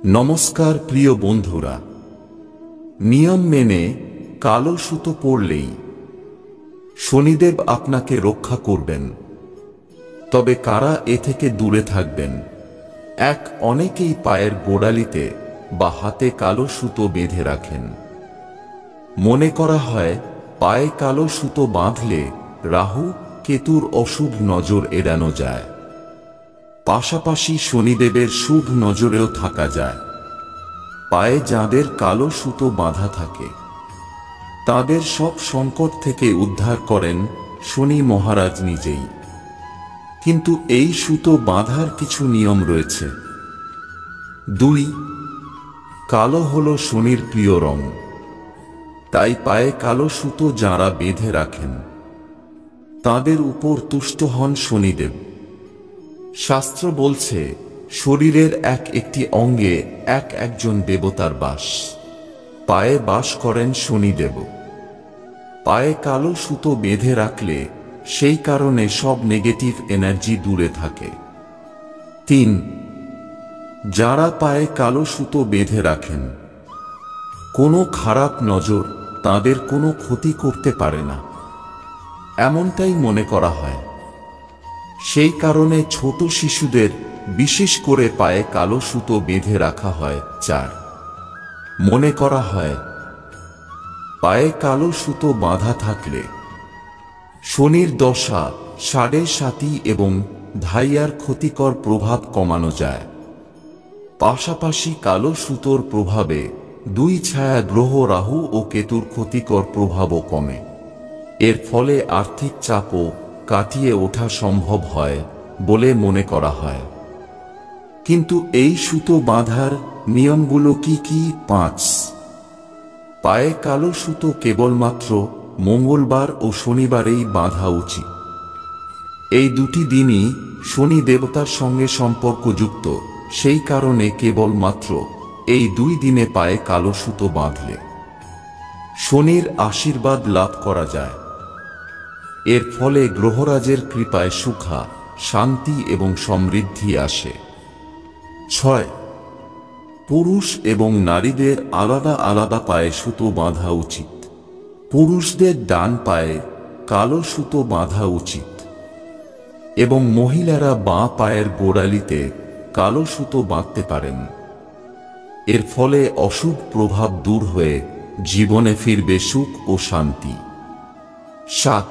নমস্কার প্রিয় বন্ধুরা, নিয়ম মেনে কালো সুতো পরলেই শনিদেব আপনাকে রক্ষা করবেন। তবে কারা এ থেকে দূরে থাকবেন? অনেকেই পায়ের গোড়ালিতে বা হাতে কালো সুতো বেঁধে রাখেন। মনে করা হয় পায়ে কালো সুতো বাঁধলে রাহু কেতুর অশুভ নজর এড়ানো যায়, পাশাপাশি শনিদেবের শুভ নজরেও থাকা যায়। পায়ে যাদের কালো সুতো বাঁধা থাকে তাদের সব সংকট থেকে উদ্ধার করেন শনি মহারাজ নিজেই। কিন্তু এই সুতো বাঁধার কিছু নিয়ম রয়েছে। 2. কালো হলো শনির প্রিয় রং, তাই পায়ে কালো সুতো যাঁরা বেঁধে রাখেন তাদের উপর তুষ্ট হন শনিদেব। শাস্ত্র বলছে শরীরের একটি অঙ্গে একজন দেবতার বাস। পায়ে বাস করেন শনিদেব। পায়ে কালো সুতো বেঁধে রাখলে সেই কারণে সব নেগেটিভ এনার্জি দূরে থাকে। 3. যারা পায়ে কালো সুতো বেঁধে রাখেন কোনো খারাপ নজর তাদের কোনো ক্ষতি করতে পারে না, এমনটাই মনে করা হয়। সেই কারণে ছোট শিশুদের বিশেষ করে পায়ে কালো সুতো বেঁধে রাখা হয়। 4. মনে করা হয় পায়ে কালো সুতো বাঁধা থাকলে শনির দশা, সাড়ে সাতি এবং ধাইয়ার ক্ষতিকর প্রভাব কমানো যায়। পাশাপাশি কালো সুতোর প্রভাবে 2 ছায়া গ্রহ রাহু ও কেতুর ক্ষতিকর প্রভাবও কমে। এর ফলে আর্থিক চাপও কাটিয়ে ওঠা সম্ভব হয় বলে মনে করা হয়। কিন্তু এই সুতো বাঁধার নিয়মগুলো কি কি? 5. পায়ে কালো সুতো কেবলমাত্র মঙ্গলবার ও শনিবারেই বাঁধা উচিত। এই দুটি দিনই শনি দেবতার সঙ্গে সম্পর্কযুক্ত, সেই কারণে কেবলমাত্র এই 2 দিনে পায়ে কালো সুতো বাঁধলে শনির আশীর্বাদ লাভ করা যায়। এর ফলে গ্রহরাজের কৃপায় সুখা, শান্তি এবং সমৃদ্ধি আসে। 6. পুরুষ এবং নারীদের আলাদা আলাদা পায়ে সুতো বাঁধা উচিত। পুরুষদের ডান পায়ে কালো সুতো বাঁধা উচিত এবং মহিলারা বাঁ পায়ের গোড়ালিতে কালো সুতো বাঁধতে পারেন। এর ফলে অশুভ প্রভাব দূর হয়ে জীবনে ফিরবে সুখ ও শান্তি। 7.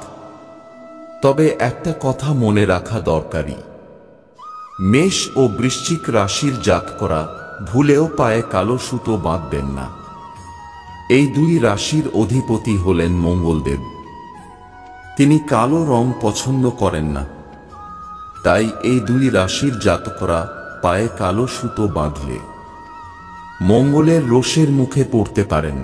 তবে একটা কথা মনে রাখা দরকারি, মেষ ও বৃশ্চিক রাশির জাতকরা ভুলেও পায়ে কালো সুতো বাঁধবেন না। এই 2 রাশির অধিপতি হলেন মঙ্গলদেব। তিনি কালো রং পছন্দ করেন না, তাই এই 2 রাশির জাতকরা পায়ে কালো সুতো বাঁধলে মঙ্গলের রোষের মুখে পড়তে পারেন।